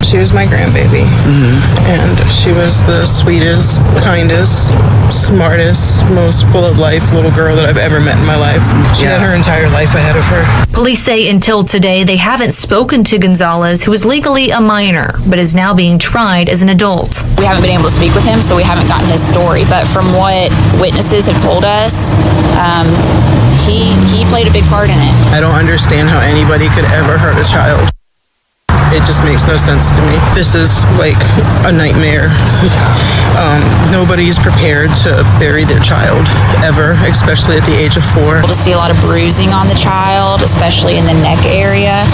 She was my grandbaby. And she was the sweetest, kindest, smartest, most full of life little girl that I've ever met in my life. She had her entire life ahead of her. Police say until today they haven't spoken to Gonzalez, who is legally a minor, but is now being tried as an adult. We haven't been able to speak with him, so we haven't gotten his story. But from what witnesses have told us, he played a big part in it. I don't understand how anybody could ever hurt a child. It just makes no sense to me. This is like a nightmare. Nobody's prepared to bury their child ever, especially at the age of 4. To see a lot of bruising on the child, especially in the neck area.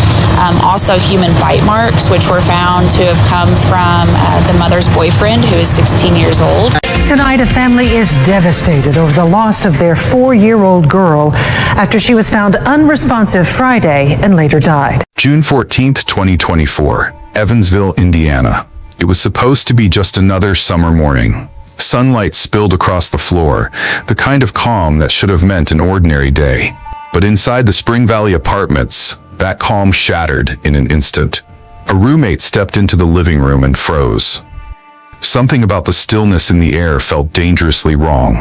Also human bite marks, which were found to have come from the mother's boyfriend, who is 16 years old. Tonight, a family is devastated over the loss of their 4-year-old girl after she was found unresponsive Friday and later died. June 14th, 2024, Evansville, Indiana. It was supposed to be just another summer morning. Sunlight spilled across the floor, the kind of calm that should have meant an ordinary day. But inside the Spring Valley apartments, that calm shattered in an instant. A roommate stepped into the living room and froze. Something about the stillness in the air felt dangerously wrong.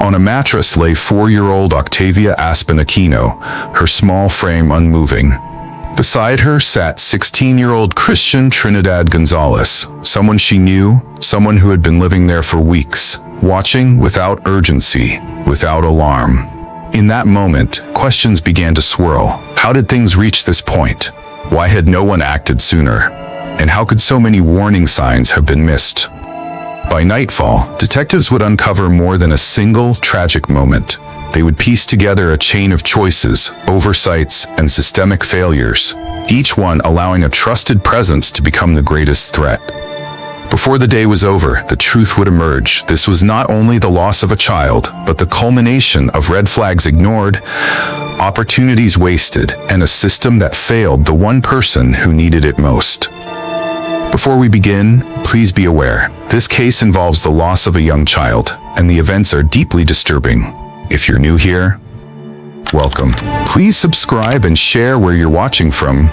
On a mattress lay 4-year-old Octavia Aquino, her small frame unmoving. Beside her sat 16-year-old Christian Trinidad Gonzalez, someone she knew, someone who had been living there for weeks, watching without urgency, without alarm. In that moment, questions began to swirl. How did things reach this point? Why had no one acted sooner? And how could so many warning signs have been missed? By nightfall, detectives would uncover more than a single tragic moment. They would piece together a chain of choices, oversights, and systemic failures, each one allowing a trusted presence to become the greatest threat. Before the day was over, the truth would emerge. This was not only the loss of a child, but the culmination of red flags ignored, opportunities wasted, and a system that failed the one person who needed it most. Before we begin, please be aware, this case involves the loss of a young child, and the events are deeply disturbing. If you're new here, welcome. Please subscribe and share where you're watching from.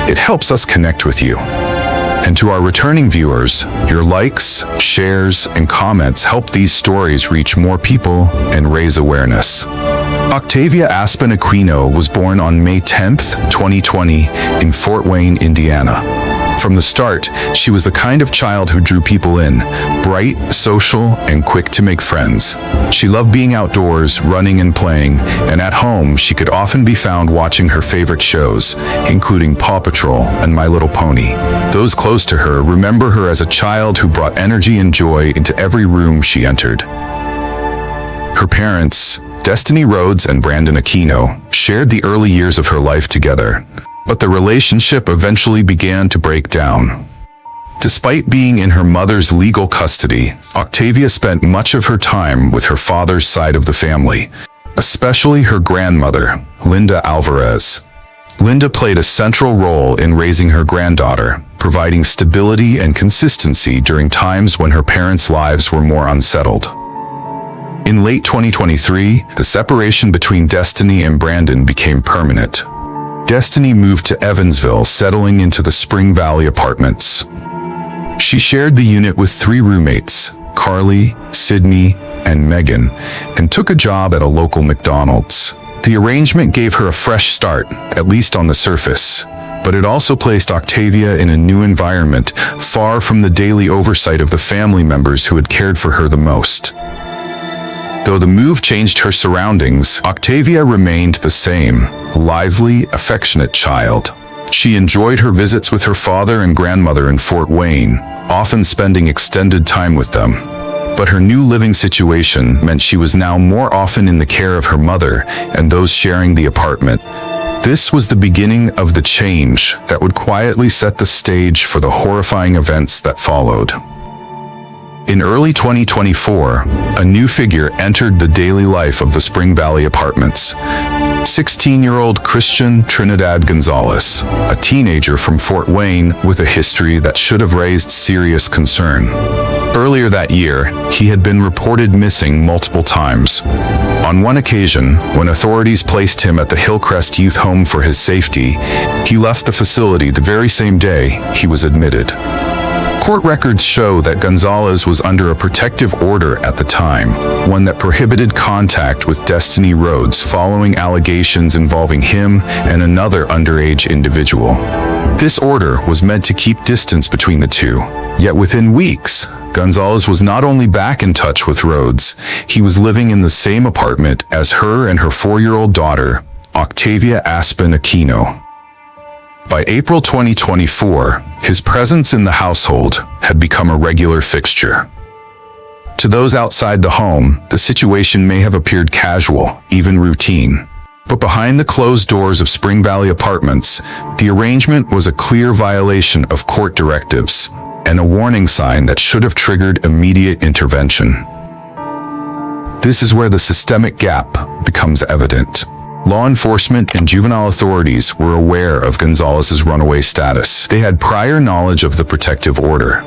It helps us connect with you. And to our returning viewers, your likes, shares, and comments help these stories reach more people and raise awareness. Octavia Aquino was born on May 10th, 2020, in Fort Wayne, Indiana. From the start, she was the kind of child who drew people in, bright, social, and quick to make friends. She loved being outdoors, running and playing, and at home she could often be found watching her favorite shows, including Paw Patrol and My Little Pony. Those close to her remember her as a child who brought energy and joy into every room she entered. Her parents, Destiny Rhodes and Brandon Aquino, shared the early years of her life together. But the relationship eventually began to break down. Despite being in her mother's legal custody, Octavia spent much of her time with her father's side of the family, especially her grandmother, Linda Alvarez. Linda played a central role in raising her granddaughter, providing stability and consistency during times when her parents' lives were more unsettled. In late 2023, the separation between Destiny and Brandon became permanent. Destiny moved to Evansville, settling into the Spring Valley apartments. She shared the unit with 3 roommates, Carly, Sydney, and Megan, and took a job at a local McDonald's. The arrangement gave her a fresh start, at least on the surface, but it also placed Octavia in a new environment, far from the daily oversight of the family members who had cared for her the most. Though the move changed her surroundings, Octavia remained the same, lively, affectionate child. She enjoyed her visits with her father and grandmother in Fort Wayne, often spending extended time with them. But her new living situation meant she was now more often in the care of her mother and those sharing the apartment. This was the beginning of the change that would quietly set the stage for the horrifying events that followed. In early 2024, a new figure entered the daily life of the Spring Valley apartments. 16-year-old Christian Trinidad Gonzalez, a teenager from Fort Wayne with a history that should have raised serious concern. Earlier that year, he had been reported missing multiple times. On one occasion, when authorities placed him at the Hillcrest Youth Home for his safety, he left the facility the very same day he was admitted. Court records show that Gonzalez was under a protective order at the time, one that prohibited contact with Destiny Rhodes following allegations involving him and another underage individual. This order was meant to keep distance between the two, yet within weeks, Gonzalez was not only back in touch with Rhodes, he was living in the same apartment as her and her 4-year-old daughter, Octavia Aquino. By April 2024, his presence in the household had become a regular fixture. To those outside the home, the situation may have appeared casual, even routine. But behind the closed doors of Spring Valley Apartments, the arrangement was a clear violation of court directives and a warning sign that should have triggered immediate intervention. This is where the systemic gap becomes evident. Law enforcement and juvenile authorities were aware of Gonzalez's runaway status. They had prior knowledge of the protective order.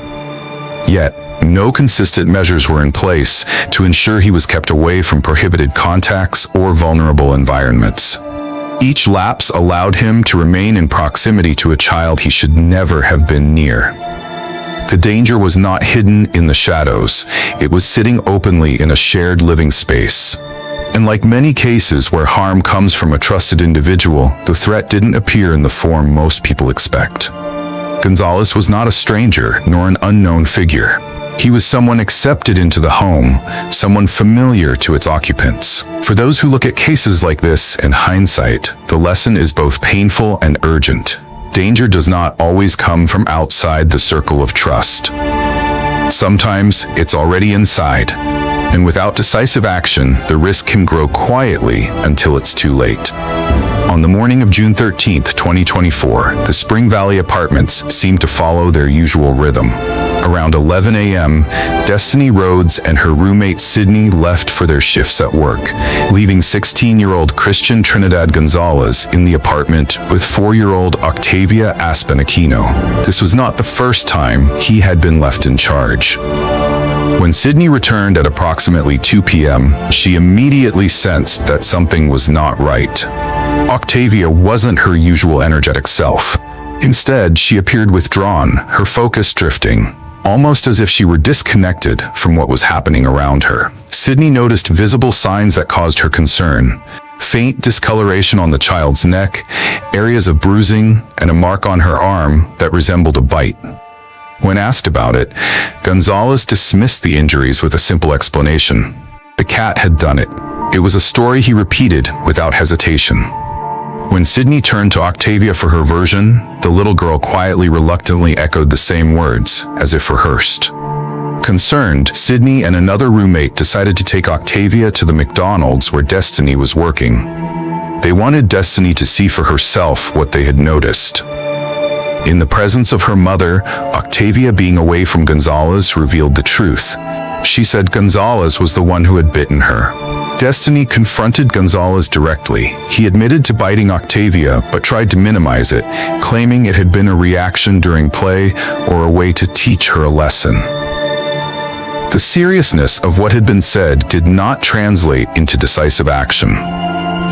Yet, no consistent measures were in place to ensure he was kept away from prohibited contacts or vulnerable environments. Each lapse allowed him to remain in proximity to a child he should never have been near. The danger was not hidden in the shadows. It was sitting openly in a shared living space. And like many cases where harm comes from a trusted individual, the threat didn't appear in the form most people expect. Gonzalez was not a stranger nor an unknown figure. He was someone accepted into the home, someone familiar to its occupants. For those who look at cases like this in hindsight, the lesson is both painful and urgent. Danger does not always come from outside the circle of trust. Sometimes it's already inside. And without decisive action, the risk can grow quietly until it's too late. On the morning of June 13, 2024, the Spring Valley Apartments seemed to follow their usual rhythm. Around 11 a.m., Destiny Rhodes and her roommate Sydney left for their shifts at work, leaving 16-year-old Christian Trinidad Gonzalez in the apartment with 4-year-old Octavia Aquino. This was not the first time he had been left in charge. When Sydney returned at approximately 2 p.m., she immediately sensed that something was not right. Octavia wasn't her usual energetic self. Instead, she appeared withdrawn, her focus drifting, almost as if she were disconnected from what was happening around her. Sydney noticed visible signs that caused her concern. Faint discoloration on the child's neck, areas of bruising, and a mark on her arm that resembled a bite. When asked about it, Gonzalez dismissed the injuries with a simple explanation. The cat had done it. It was a story he repeated without hesitation. When Sydney turned to Octavia for her version, the little girl quietly, reluctantly echoed the same words, as if rehearsed. Concerned, Sydney and another roommate decided to take Octavia to the McDonald's where Destiny was working. They wanted Destiny to see for herself what they had noticed. In the presence of her mother, Octavia being away from Gonzalez revealed the truth. She said Gonzalez was the one who had bitten her. Destiny confronted Gonzalez directly. He admitted to biting Octavia, but tried to minimize it, claiming it had been a reaction during play or a way to teach her a lesson. The seriousness of what had been said did not translate into decisive action.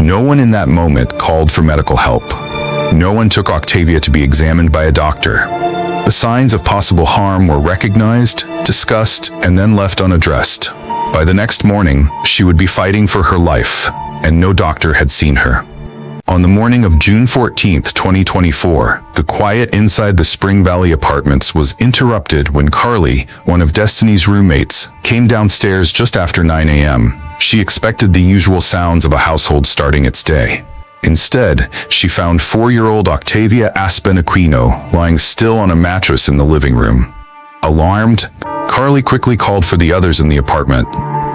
No one in that moment called for medical help. No one took Octavia to be examined by a doctor. The signs of possible harm were recognized, discussed, and then left unaddressed. By the next morning, she would be fighting for her life, and no doctor had seen her. On the morning of June 14, 2024, the quiet inside the Spring Valley Apartments was interrupted when Carly, one of Destiny's roommates, came downstairs just after 9 a.m. She expected the usual sounds of a household starting its day. Instead, she found 4-year-old Octavia Aquino lying still on a mattress in the living room. Alarmed, Carly quickly called for the others in the apartment.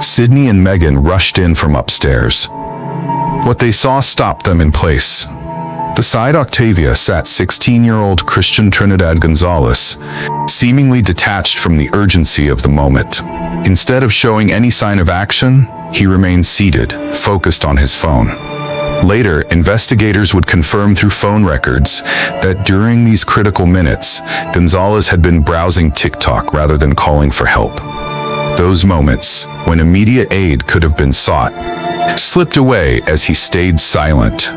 Sydney and Megan rushed in from upstairs. What they saw stopped them in place. Beside Octavia sat 16-year-old Christian Trinidad Gonzalez, seemingly detached from the urgency of the moment. Instead of showing any sign of action, he remained seated, focused on his phone. Later, investigators would confirm through phone records that during these critical minutes, Gonzalez had been browsing TikTok rather than calling for help. Those moments, when immediate aid could have been sought, slipped away as he stayed silent.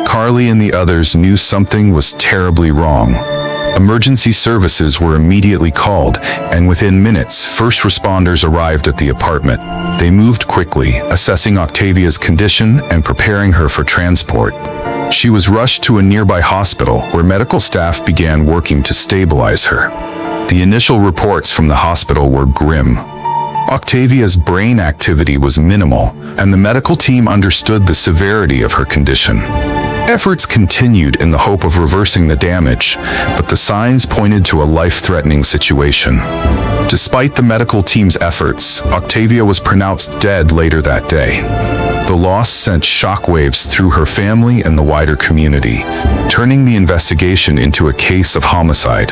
Carly and the others knew something was terribly wrong. Emergency services were immediately called, and within minutes, first responders arrived at the apartment. They moved quickly, assessing Octavia's condition and preparing her for transport. She was rushed to a nearby hospital where medical staff began working to stabilize her. The initial reports from the hospital were grim. Octavia's brain activity was minimal, and the medical team understood the severity of her condition. Efforts continued in the hope of reversing the damage, but the signs pointed to a life-threatening situation. Despite the medical team's efforts, Octavia was pronounced dead later that day. The loss sent shockwaves through her family and the wider community, turning the investigation into a case of homicide.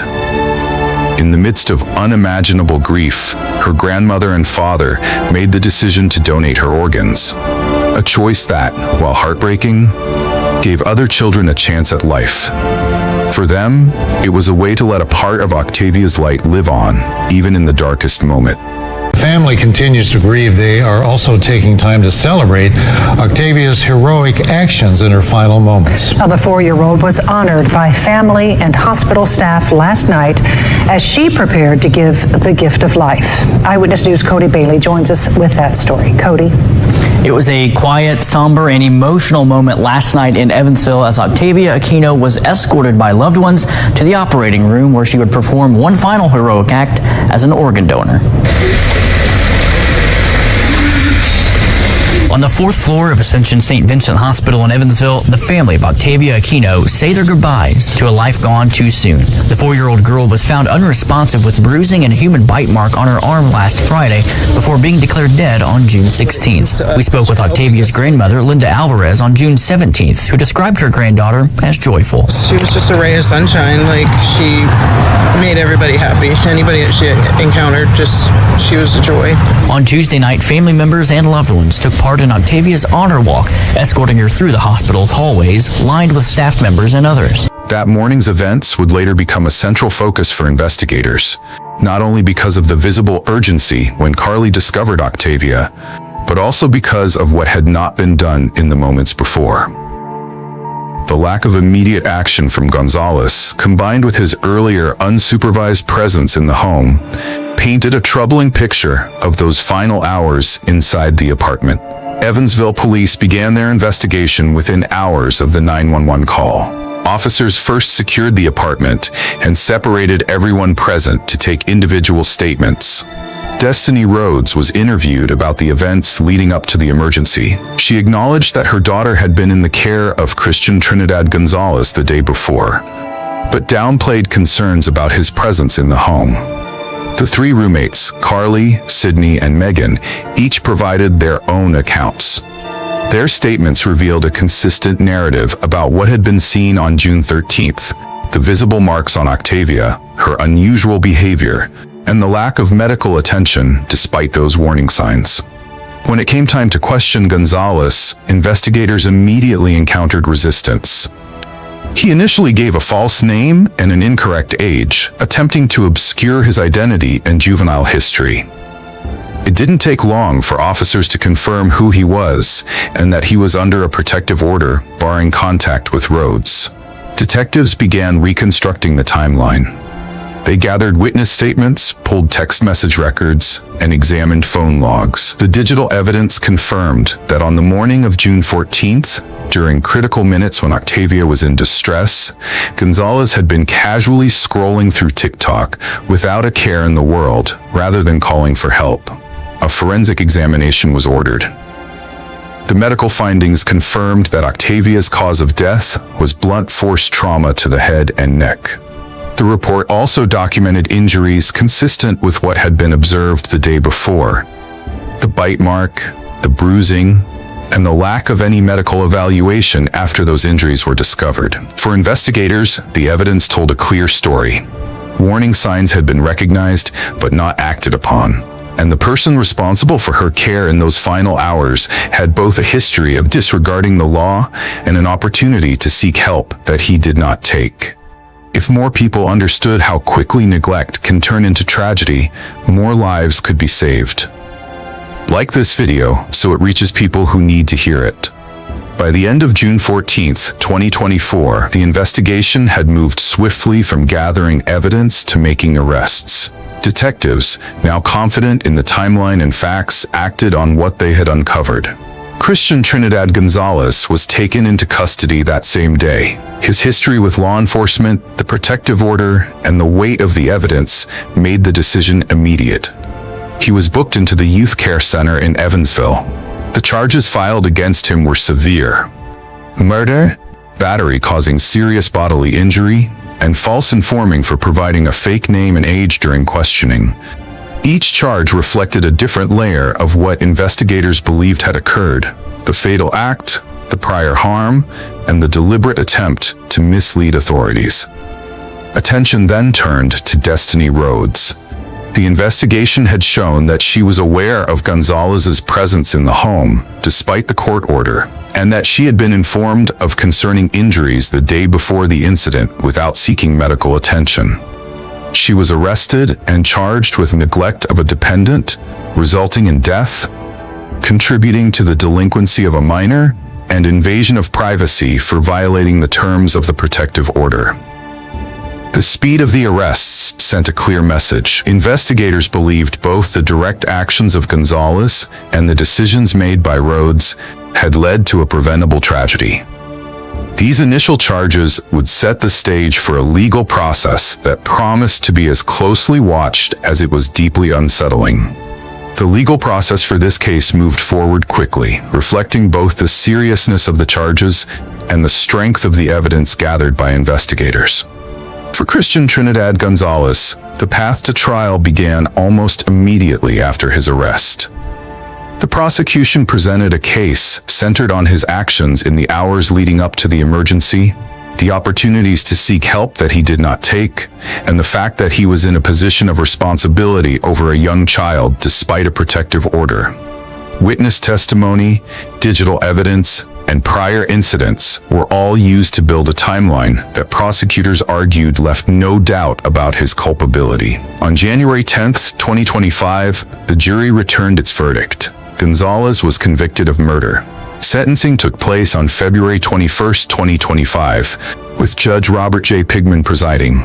In the midst of unimaginable grief, her grandmother and father made the decision to donate her organs. A choice that, while heartbreaking, gave other children a chance at life. For them, it was a way to let a part of Octavia's light live on, even in the darkest moment. Family continues to grieve. They are also taking time to celebrate Octavia's heroic actions in her final moments. Now, the 4-year-old was honored by family and hospital staff last night as she prepared to give the gift of life. Eyewitness News' Cody Bailey joins us with that story. Cody. It was a quiet, somber, and emotional moment last night in Evansville as Octavia Aquino was escorted by loved ones to the operating room where she would perform one final heroic act as an organ donor. On the 4th floor of Ascension St. Vincent Hospital in Evansville, the family of Octavia Aquino say their goodbyes to a life gone too soon. The 4-year-old girl was found unresponsive with bruising and a human bite mark on her arm last Friday before being declared dead on June 16th. We spoke with Octavia's grandmother, Linda Alvarez, on June 17th, who described her granddaughter as joyful. She was just a ray of sunshine. Like, she made everybody happy. Anybody that she encountered, she was a joy. On Tuesday night, family members and loved ones took part in Octavia's honor walk, escorting her through the hospital's hallways, lined with staff members and others. That morning's events would later become a central focus for investigators, not only because of the visible urgency when Carly discovered Octavia, but also because of what had not been done in the moments before. The lack of immediate action from Gonzalez, combined with his earlier unsupervised presence in the home, painted a troubling picture of those final hours inside the apartment. Evansville police began their investigation within hours of the 911 call. Officers first secured the apartment and separated everyone present to take individual statements. Destiny Rhodes was interviewed about the events leading up to the emergency. She acknowledged that her daughter had been in the care of Christian Trinidad Gonzalez the day before, but downplayed concerns about his presence in the home. The 3 roommates, Carly, Sydney, and Megan, each provided their own accounts. Their statements revealed a consistent narrative about what had been seen on June 13th, the visible marks on Octavia, her unusual behavior, and the lack of medical attention despite those warning signs. When it came time to question Gonzalez, investigators immediately encountered resistance. He initially gave a false name and an incorrect age, attempting to obscure his identity and juvenile history. It didn't take long for officers to confirm who he was and that he was under a protective order barring contact with Rhodes. Detectives began reconstructing the timeline. They gathered witness statements, pulled text message records, and examined phone logs. The digital evidence confirmed that on the morning of June 14th, during critical minutes when Octavia was in distress, Gonzalez had been casually scrolling through TikTok without a care in the world, rather than calling for help. A forensic examination was ordered. The medical findings confirmed that Octavia's cause of death was blunt force trauma to the head and neck. The report also documented injuries consistent with what had been observed the day before. The bite mark, the bruising, and the lack of any medical evaluation after those injuries were discovered. For investigators, the evidence told a clear story. Warning signs had been recognized, but not acted upon. and the person responsible for her care in those final hours had both a history of disregarding the law and an opportunity to seek help that he did not take. If more people understood how quickly neglect can turn into tragedy, more lives could be saved. Like this video so it reaches people who need to hear it. By the end of June 14, 2024, the investigation had moved swiftly from gathering evidence to making arrests. Detectives, now confident in the timeline and facts, acted on what they had uncovered. Christian Trinidad Gonzalez was taken into custody that same day. His history with law enforcement, the protective order, and the weight of the evidence made the decision immediate. He was booked into the youth care center in Evansville. The charges filed against him were severe: murder, battery causing serious bodily injury, and false informing for providing a fake name and age during questioning. Each charge reflected a different layer of what investigators believed had occurred: the fatal act, the prior harm, and the deliberate attempt to mislead authorities. Attention then turned to Destiny Rhodes. The investigation had shown that she was aware of Gonzalez's presence in the home, despite the court order, and that she had been informed of concerning injuries the day before the incident without seeking medical attention. She was arrested and charged with neglect of a dependent, resulting in death, contributing to the delinquency of a minor, and invasion of privacy for violating the terms of the protective order. The speed of the arrests sent a clear message. Investigators believed both the direct actions of Gonzalez and the decisions made by Rhodes had led to a preventable tragedy. These initial charges would set the stage for a legal process that promised to be as closely watched as it was deeply unsettling. The legal process for this case moved forward quickly, reflecting both the seriousness of the charges and the strength of the evidence gathered by investigators. For Christian Trinidad Gonzalez, the path to trial began almost immediately after his arrest. The prosecution presented a case centered on his actions in the hours leading up to the emergency, the opportunities to seek help that he did not take, and the fact that he was in a position of responsibility over a young child despite a protective order. Witness testimony, digital evidence, and prior incidents were all used to build a timeline that prosecutors argued left no doubt about his culpability. On January 10, 2025, the jury returned its verdict. Gonzalez was convicted of murder. Sentencing took place on February 21, 2025, with Judge Robert J. Pigman presiding.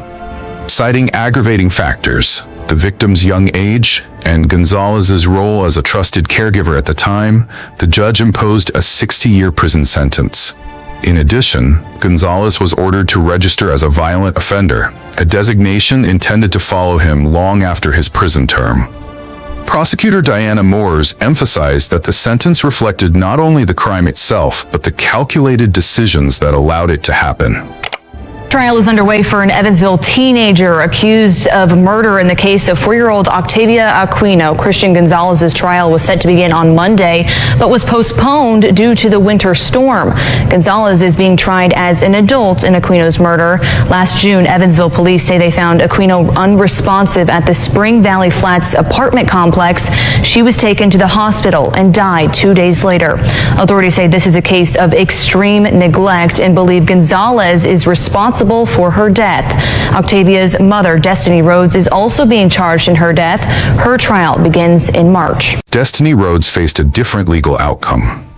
Citing aggravating factors, the victim's young age, and Gonzalez's role as a trusted caregiver at the time, the judge imposed a 60-year prison sentence. In addition, Gonzalez was ordered to register as a violent offender, a designation intended to follow him long after his prison term. Prosecutor Diana Moores emphasized that the sentence reflected not only the crime itself, but the calculated decisions that allowed it to happen. Trial is underway for an Evansville teenager accused of murder in the case of 4-year-old Octavia Aquino. Christian Gonzalez's trial was set to begin on Monday, but was postponed due to the winter storm. Gonzalez is being tried as an adult in Aquino's murder. Last June, Evansville police say they found Aquino unresponsive at the Spring Valley Flats apartment complex. She was taken to the hospital and died 2 days later. Authorities say this is a case of extreme neglect and believe Gonzalez is responsible for her death. Octavia's mother, Destiny Rhodes, is also being charged in her death. Her trial begins in March. Destiny Rhodes faced a different legal outcome.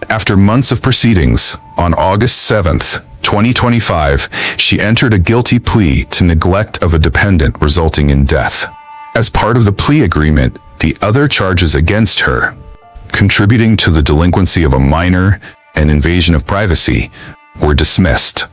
After months of proceedings, on August 7, 2025, she entered a guilty plea to neglect of a dependent resulting in death. As part of the plea agreement, the other charges against her, contributing to the delinquency of a minor and invasion of privacy, were dismissed.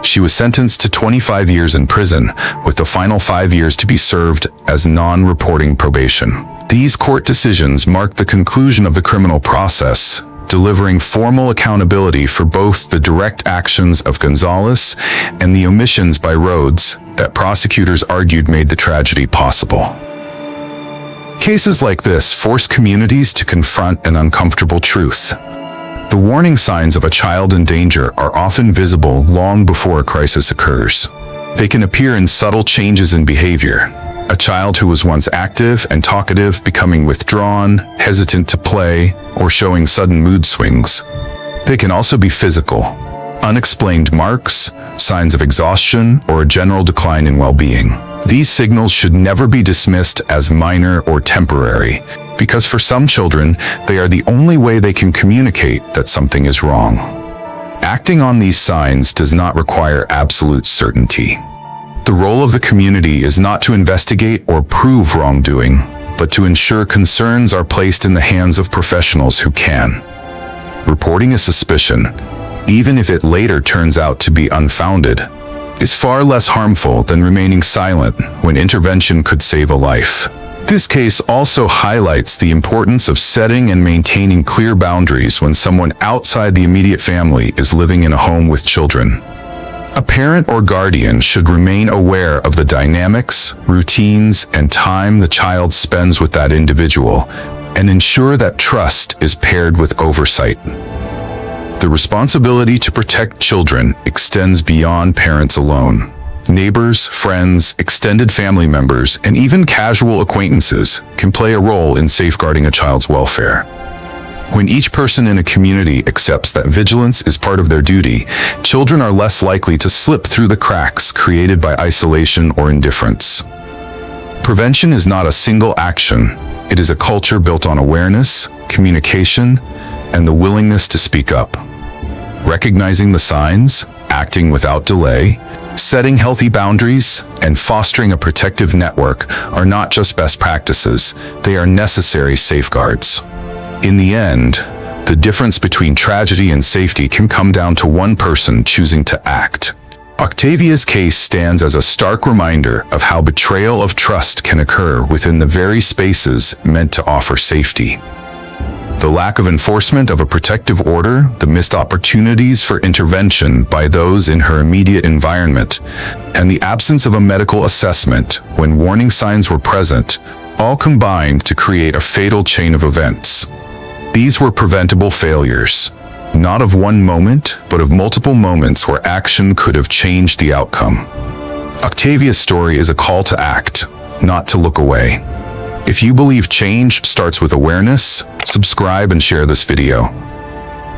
She was sentenced to 25 years in prison, with the final 5 years to be served as non-reporting probation. These court decisions marked the conclusion of the criminal process, delivering formal accountability for both the direct actions of Gonzalez and the omissions by Rhodes that prosecutors argued made the tragedy possible. Cases like this force communities to confront an uncomfortable truth. The warning signs of a child in danger are often visible long before a crisis occurs. They can appear in subtle changes in behavior, A child who was once active and talkative becoming withdrawn, hesitant to play, or showing sudden mood swings. They can also be physical. Unexplained marks, signs of exhaustion, or a general decline in well-being. These signals should never be dismissed as minor or temporary, because for some children, they are the only way they can communicate that something is wrong. Acting on these signs does not require absolute certainty. The role of the community is not to investigate or prove wrongdoing, but to ensure concerns are placed in the hands of professionals who can. Reporting a suspicion, even if it later turns out to be unfounded, is far less harmful than remaining silent when intervention could save a life. This case also highlights the importance of setting and maintaining clear boundaries when someone outside the immediate family is living in a home with children. A parent or guardian should remain aware of the dynamics, routines, and time the child spends with that individual, and ensure that trust is paired with oversight. The responsibility to protect children extends beyond parents alone. Neighbors, friends, extended family members, and even casual acquaintances can play a role in safeguarding a child's welfare. When each person in a community accepts that vigilance is part of their duty, children are less likely to slip through the cracks created by isolation or indifference. Prevention is not a single action. It is a culture built on awareness, communication, and the willingness to speak up. Recognizing the signs, acting without delay, setting healthy boundaries, and fostering a protective network are not just best practices, they are necessary safeguards. In the end, the difference between tragedy and safety can come down to one person choosing to act. Octavia's case stands as a stark reminder of how betrayal of trust can occur within the very spaces meant to offer safety. The lack of enforcement of a protective order, the missed opportunities for intervention by those in her immediate environment, and the absence of a medical assessment when warning signs were present, all combined to create a fatal chain of events. These were preventable failures, not of one moment, but of multiple moments where action could have changed the outcome. Octavia's story is a call to act, not to look away. If you believe change starts with awareness, subscribe and share this video.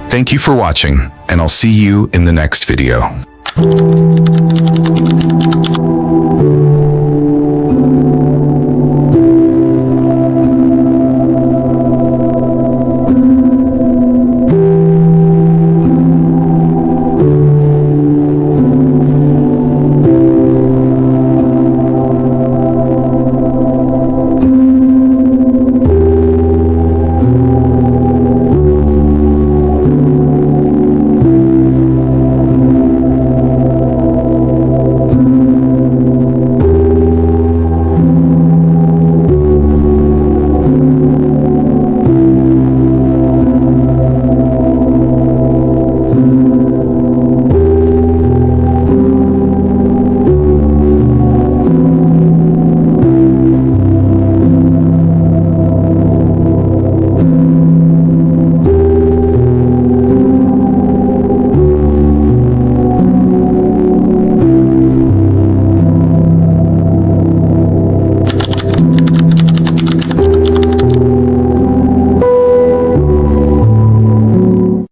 Thank you for watching, and I'll see you in the next video.